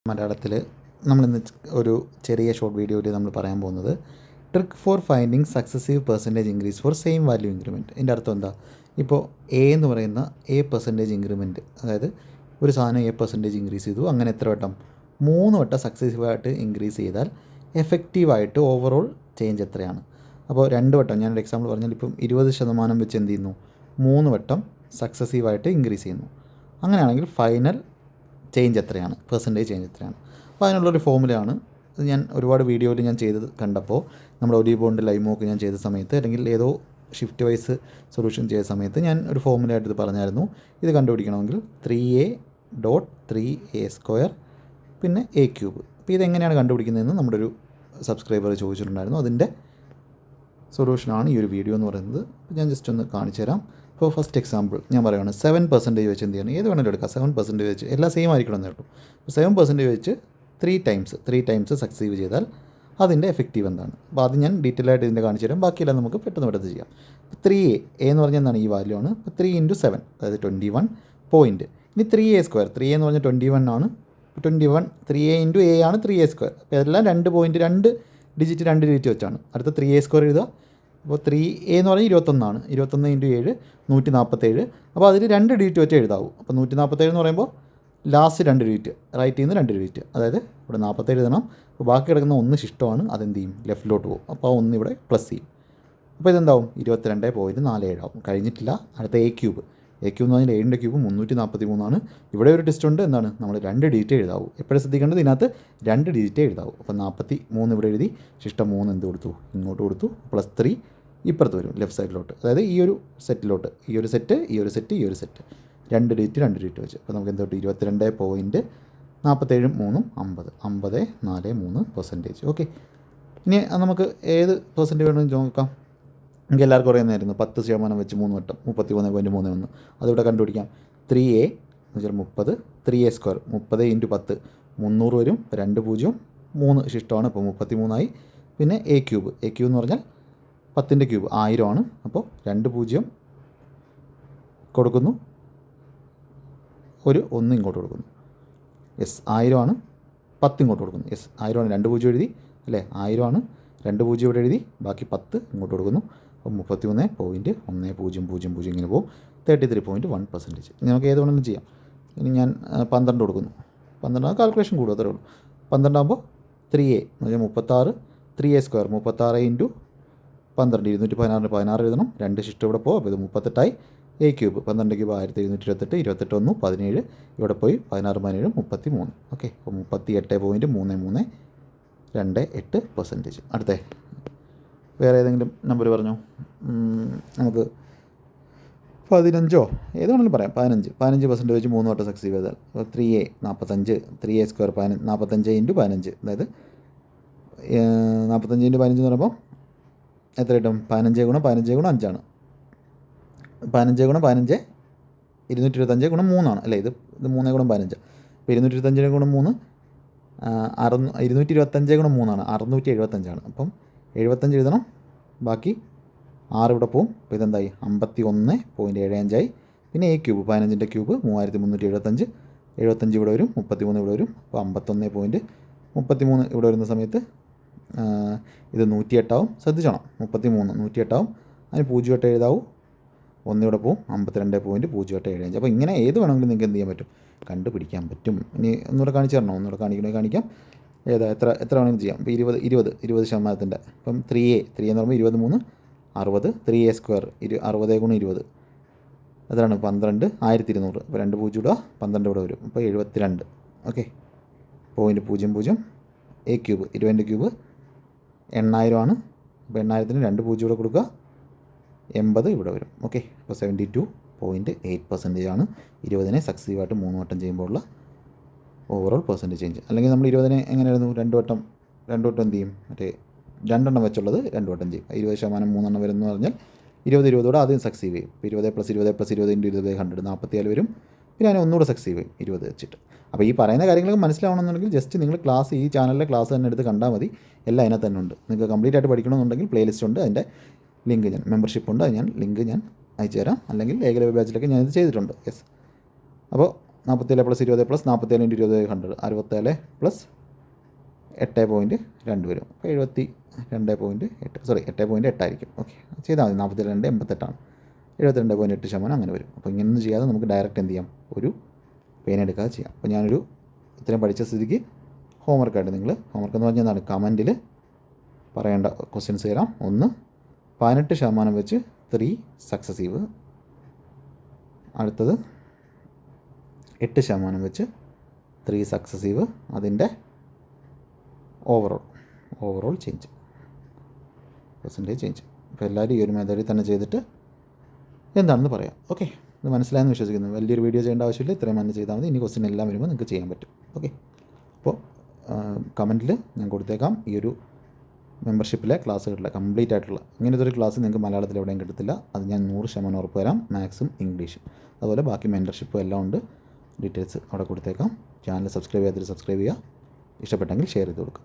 മലയാളത്തിൽ നമ്മളിന്ന് ഒരു ചെറിയ ഷോർട്ട് വീഡിയോയിൽ നമ്മൾ പറയാൻ പോകുന്നത് trick for finding successive percentage increase for same value increment. ഇതിൻ്റെ അർത്ഥം എന്താ? ഇപ്പോൾ എ എന്ന് പറയുന്ന പെർസെൻറ്റേജ് ഇൻക്രിമെൻറ്റ്, അതായത് ഒരു സാധനം പെർസെൻറ്റേജ് ഇൻക്രീസ് ചെയ്തു, അങ്ങനെ എത്ര വട്ടം? 3 വട്ടം സക്സസീവായിട്ട് ഇൻക്രീസ് ചെയ്താൽ എഫക്റ്റീവായിട്ട് ഓവറോൾ ചേഞ്ച് എത്രയാണ്? അപ്പോൾ 2 വട്ടം, ഞാനൊരു എക്സാമ്പിൾ പറഞ്ഞാൽ ഇപ്പം 20% വെച്ച് എന്ത് ചെയ്യുന്നു? 3 വട്ടം സക്സസീവായിട്ട് ഇൻക്രീസ് ചെയ്യുന്നു. അങ്ങനെയാണെങ്കിൽ ഫൈനൽ ചേഞ്ച് എത്രയാണ്? പെർസെൻറ്റേജ് ചേഞ്ച് എത്രയാണ്? അപ്പോൾ അതിനുള്ളൊരു ഫോമുലയാണ്. ഇത് ഞാൻ ഒരുപാട് വീഡിയോയിൽ ഞാൻ ചെയ്ത് കണ്ടപ്പോൾ, നമ്മുടെ ഒലിബോണ്ട് ലൈമോക്ക് ഞാൻ ചെയ്ത സമയത്ത്, അല്ലെങ്കിൽ ഏതോ ഷിഫ്റ്റ് വൈസ് സൊല്യൂഷൻ ചെയ്ത സമയത്ത് ഞാൻ ഒരു ഫോമുലയായിട്ട് ഇത് പറഞ്ഞായിരുന്നു. ഇത് കണ്ടുപിടിക്കണമെങ്കിൽ 3a.3a² പിന്നെ a³. അപ്പോൾ ഇതെങ്ങനെയാണ് കണ്ടുപിടിക്കുന്നതെന്ന് നമ്മുടെ ഒരു സബ്സ്ക്രൈബർ ചോദിച്ചിട്ടുണ്ടായിരുന്നു. അതിൻ്റെ സൊല്യൂഷനാണ് ഈ ഒരു വീഡിയോ എന്ന് പറയുന്നത്. ഞാൻ ജസ്റ്റ് ഒന്ന് കാണിച്ചു തരാം. ഇപ്പോൾ ഫസ്റ്റ് എക്സാമ്പിൾ ഞാൻ പറയുകയാണ്. 7% വെച്ച് എന്ത് ചെയ്യണം? ഏത് വേണമെങ്കിലും എടുക്കാം. 7% വെച്ച് എല്ലാം സെയിം ആയിരിക്കണമെന്നേ ഉള്ളൂ. അപ്പോൾ 7% വെച്ച് 3 ടൈംസ് സക്സീവ് ചെയ്താൽ അതിൻ്റെ എഫക്റ്റീവ് എന്താണ്? അപ്പോൾ അത് ഞാൻ ഡീറ്റെയിൽ ആയിട്ട് ഇതിൻ്റെ കാണിച്ചു തരാം. ബാക്കിയെല്ലാം നമുക്ക് പെട്ടെന്ന് ചെയ്യാം. 3a എന്ന് പറഞ്ഞാൽ എന്താണ്? ഈ വാല്യൂ ആണ്. അപ്പോൾ 3 × 7, അതായത് 21 പോയിൻറ്റ്. ഇനി 3a². 3a എന്ന് പറഞ്ഞാൽ 21 ആണ്. 21 3a × a ആണ് 3a². അപ്പോൾ ഇതെല്ലാം 2 പോയിൻറ്റ്, 2 ഡിജിറ്റ് വെച്ചാണ്. അടുത്ത 3a² എഴുതുക. അപ്പോൾ 3a എന്ന് പറഞ്ഞാൽ 21 ആണ്. 21 × 7 147. അപ്പോൾ അതിൽ 2 ഡിജിറ്റ് വെച്ച് എഴുതാവൂ. അപ്പോൾ 147 എന്ന് പറയുമ്പോൾ ലാസ്റ്റ് 2 ഡിജിറ്റ്, റൈറ്റിൽ നിന്ന് 2 ഡിജിറ്റ്, അതായത് ഇവിടെ 47 എഴുതണം. അപ്പോൾ ബാക്കി കിടക്കുന്ന 1 ശിഷ്ടമാണ്, അതെന്ത് ചെയ്യും? ലെഫ്റ്റിലോട്ട് പോകും. അപ്പോൾ ആ 1 ഇവിടെ പ്ലസ് ചെയ്യും. അപ്പോൾ ഇതെന്താവും? 22.47 ആവും. കഴിഞ്ഞിട്ടില്ല. അടുത്ത a³ എന്ന് പറഞ്ഞാൽ 7ൻ്റെ ക്യൂബ് 343 ആണ്. ഇവിടെ ഒരു ടെസ്റ്റ് ഉണ്ട്. എന്താണ്? നമ്മൾ 2 ഡിജിറ്റ് എഴുതാവൂ. എപ്പോഴും ശ്രദ്ധിക്കേണ്ടത് ഇതിനകത്ത് 2 ഡിജിറ്റ് എഴുതാവൂ. അപ്പോൾ 43 ഇവിടെ എഴുതി, ശിഷ്ടം 3 എന്ത് കൊടുത്തു? ഇങ്ങോട്ട് കൊടുത്തു. + 3 ഇപ്പുറത്ത് വരും, ലെഫ്റ്റ് സൈഡിലോട്ട്, അതായത് ഈ ഒരു സെറ്റിലോട്ട്. ഈ ഒരു സെറ്റ് 2 ഡിജിറ്റ് വെച്ച്. അപ്പോൾ നമുക്ക് എന്ത് കിട്ടും? 22.47 3 50 50.43%. ഓക്കെ, ഇനി നമുക്ക് ഏത് പെർസെൻറ്റ് വേണമെന്ന് നോക്കാം. എനിക്ക് എല്ലാവർക്കും അറിയുന്നതായിരുന്നു. 10% വെച്ച് 3 വട്ടം 33.31. അതിവിടെ കണ്ടുപിടിക്കാം. 3a എന്ന് വെച്ചാൽ 30, 3a², 30 × 10 300 വരും. 2 0 3 ശിഷ്ടമാണ്. അപ്പോൾ 33 ആയി. പിന്നെ a³ എന്ന് പറഞ്ഞാൽ 10ൻ്റെ ക്യൂബ് 1000 ആണ്. അപ്പോൾ 2 0 കൊടുക്കുന്നു, ഒരു 1 ഇങ്ങോട്ട് കൊടുക്കുന്നു. 1000 ആണ്. 10 ഇങ്ങോട്ട് കൊടുക്കുന്നു. 1000 ആണ്. 2 0 എഴുതി അല്ലേ? 1000 ആണ്. 2 0 ഇവിടെ എഴുതി, ബാക്കി 10 ഇങ്ങോട്ട് കൊടുക്കുന്നു. അപ്പോൾ 33.1000 ഇങ്ങനെ പോകും. 33.1%. നമുക്ക് ഏത് വേണമെങ്കിലും ചെയ്യാം. ഇനി ഞാൻ 12 കൊടുക്കുന്നു. 12 കാൽക്കുലേഷൻ കൂടും, അത്രേ ഉള്ളൂ. 12 ആകുമ്പോൾ 3a എന്ന് പറഞ്ഞാൽ 36, 3a² 36 × 12 216 16 എഴുതണം. 2 ശിഷ്ടം ഇവിടെ പോകും. അപ്പോൾ ഇത് 38ആയി. a³ 12 ക്യൂബ് 1228, 28 1 17 ഇവിടെ പോയി. 16 17 33. ഓക്കെ, അപ്പോൾ 38.3328%. അടുത്ത വേറെ ഏതെങ്കിലും നമ്പർ പറഞ്ഞോ. നമുക്ക് 15 ഏത് വേണമെങ്കിലും പറയാം. 15% വെച്ച് 3 വട്ടം സക്സീവ് ചെയ്താൽ 3a 45, 3a² 45 × 15, അതായത് 45 × 15 എന്ന് പറയുമ്പോൾ എത്ര കിട്ടും? 15 × 5 ആണ്. 15 × 15 225 × 3 ആണ് അല്ലേ? ഇത് 3 × 15. അപ്പോൾ 225 × 3 225 × 3 ആണ്, 675 ആണ്. അപ്പം 75 എഴുതണം, ബാക്കി 6 ഇവിടെ പോവും. അപ്പോൾ ഇതെന്തായി? 51.75 ആയി. പിന്നെ a³ 15ൻ്റെ ക്യൂബ് 3375, 75 ഇവിടെ വരും, 33 ഇവിടെ വരും. അപ്പോൾ 51.33 ഇവിടെ വരുന്ന സമയത്ത് ഇത് 108 ആവും. ശ്രദ്ധിച്ചോണം, 33 108 ആവും. അതിന് 0.8 എഴുതാവൂ. 1 ഇവിടെ പോവും. 52.085. അപ്പോൾ ഇങ്ങനെ ഏത് വേണമെങ്കിലും നിങ്ങൾക്ക് എന്ത് ചെയ്യാൻ പറ്റും? കണ്ടുപിടിക്കാൻ പറ്റും. ഇനി ഒന്നുകൂടെ കാണിച്ചു തരണോ? ഒന്നുകൂടെ കാണിക്കാം. എത്ര വേണമെങ്കിലും ചെയ്യാം. ഇപ്പോൾ 20%. ഇപ്പം 3a എന്ന് പറയുമ്പോൾ 23 60, 3a² 60 × 20 അതാണ് 12 1200. അപ്പോൾ 2 0 ഇടുക, 12 ഇവിടെ വരും. അപ്പോൾ 72. ഓക്കെ, 0.00. a³ 20ൻ്റെ ക്യൂബ് 8000 ആണ്. അപ്പോൾ 8000ന് 2 0 ഇവിടെ കൊടുക്കുക, 80 ഇവിടെ വരും. ഓക്കെ, അപ്പോൾ 72.8% ആണ് 20നെ സക്സീവായിട്ട് 3 വട്ടം ചെയ്യുമ്പോൾ ഉള്ള ഓവറോൾ പെർസെൻറ്റേജ് ചേഞ്ച്. അല്ലെങ്കിൽ നമ്മൾ 20നെ എങ്ങനെയായിരുന്നു? 2 വട്ടം എന്ത് ചെയ്യും? മറ്റേ 2 എണ്ണം വെച്ചുള്ളത് 2 വട്ടം ചെയ്യും. 20% 3 എണ്ണം വരുമെന്ന് പറഞ്ഞാൽ 20 ആദ്യം സക്സീവ് ചെയ്യും. ഇപ്പോൾ 20 + 20 + 20 × 20 100 44 വരും. പിന്നെ അതിനെ ഒന്നുകൂടെ സക്സീവ് ചെയ്യും 20 വെച്ചിട്ട്. അപ്പോൾ ഈ പറയുന്ന കാര്യങ്ങളൊക്കെ മനസ്സിലാവണമെന്നുണ്ടെങ്കിൽ ജസ്റ്റ് നിങ്ങൾ ക്ലാസ്, ഈ ചാനലിലെ ക്ലാസ് തന്നെ എടുത്ത് കണ്ടാൽ മതി. എല്ലാം അതിനകത്ത് തന്നെ ഉണ്ട്. നിങ്ങൾക്ക് കംപ്ലീറ്റ് ആയിട്ട് പഠിക്കണമെന്നുണ്ടെങ്കിൽ പ്ലേലിസ്റ്റ് ഉണ്ട്. അതിൻ്റെ ലിങ്ക് ഞാൻ മെമ്പർഷിപ്പ് ഉണ്ട്, ലിങ്ക് ഞാൻ അയച്ചു തരാം. അല്ലെങ്കിൽ ഏകലവ്യ ബാച്ചിലൊക്കെ ഞാനിത് ചെയ്തിട്ടുണ്ട്. യെസ്, അപ്പോൾ 47 പ്ലസ് 20 പ്ലസ് 47 ഇൻറ്റു 20 100 67 പ്ലസ് 8.2 വരും. അപ്പോൾ 72.8 സോറി 8.8 ആയിരിക്കും. ഓക്കെ, ചെയ്താൽ മതി. 42 88ആണ്, 72.8% അങ്ങനെ വരും. അപ്പോൾ ഇങ്ങനെയൊന്നും ചെയ്യാതെ നമുക്ക് ഡയറക്റ്റ് എന്ത് ചെയ്യാം, ഒരു പേന എടുക്കാതെ ചെയ്യാം. അപ്പോൾ ഞാനൊരു ഇത്രയും പഠിച്ച സ്ഥിതിക്ക് ഹോംവർക്കായിട്ട് നിങ്ങൾ ഹോംവർക്ക് എന്ന് പറഞ്ഞാൽ എന്താണ്, കമൻറ്റിൽ പറയേണ്ട ക്വസ്റ്റ്യൻസ് തരാം. ഒന്ന് 18% വെച്ച് 3 സക്സസീവ്, അടുത്തത് 8% വെച്ച് 3 സക്സസീവ്, അതിൻ്റെ ഓവറോൾ ചേഞ്ച്, പെർസെൻറ്റേജ് ചേഞ്ച്. അപ്പോൾ എല്ലാവരും ഈ ഒരു മെത്തേഡിൽ തന്നെ ചെയ്തിട്ട് എന്താണെന്ന് പറയാം. ഓക്കെ, ഇത് മനസ്സിലായെന്ന് വിശ്വസിക്കുന്നു. വലിയൊരു വീഡിയോ ചെയ്യേണ്ട ആവശ്യമില്ല, ഇത്രയും തന്നെ ചെയ്താൽ മതി. ഇനി ക്വസ്റ്റ്യൻ എല്ലാം വരുമ്പോൾ നിങ്ങൾക്ക് ചെയ്യാൻ പറ്റും. ഓക്കെ, അപ്പോൾ കമൻറ്റിൽ ഞാൻ കൊടുത്തേക്കാം ഈ ഒരു മെമ്പർഷിപ്പിലെ ക്ലാസ്സുകളിലെ കംപ്ലീറ്റ് ആയിട്ടുള്ള ഇങ്ങനത്തെ ഒരു ക്ലാസ് നിങ്ങൾക്ക് മലയാളത്തിൽ എവിടെയും കിട്ടത്തില്ല. അത് ഞാൻ 100% ഉറപ്പ് തരാം. മാത്സും ഇംഗ്ലീഷും അതുപോലെ ബാക്കി മെൻറ്റർഷിപ്പും എല്ലാം ഉണ്ട്. ഡീറ്റെയിൽസ് അവിടെ കൊടുത്തേക്കാം. ചാനൽ സബ്സ്ക്രൈബ് ചെയ്യാത്തവർ സബ്സ്ക്രൈബ് ചെയ്യുക, ഇഷ്ടപ്പെട്ടെങ്കിൽ ഷെയർ ചെയ്ത് കൊടുക്കുക.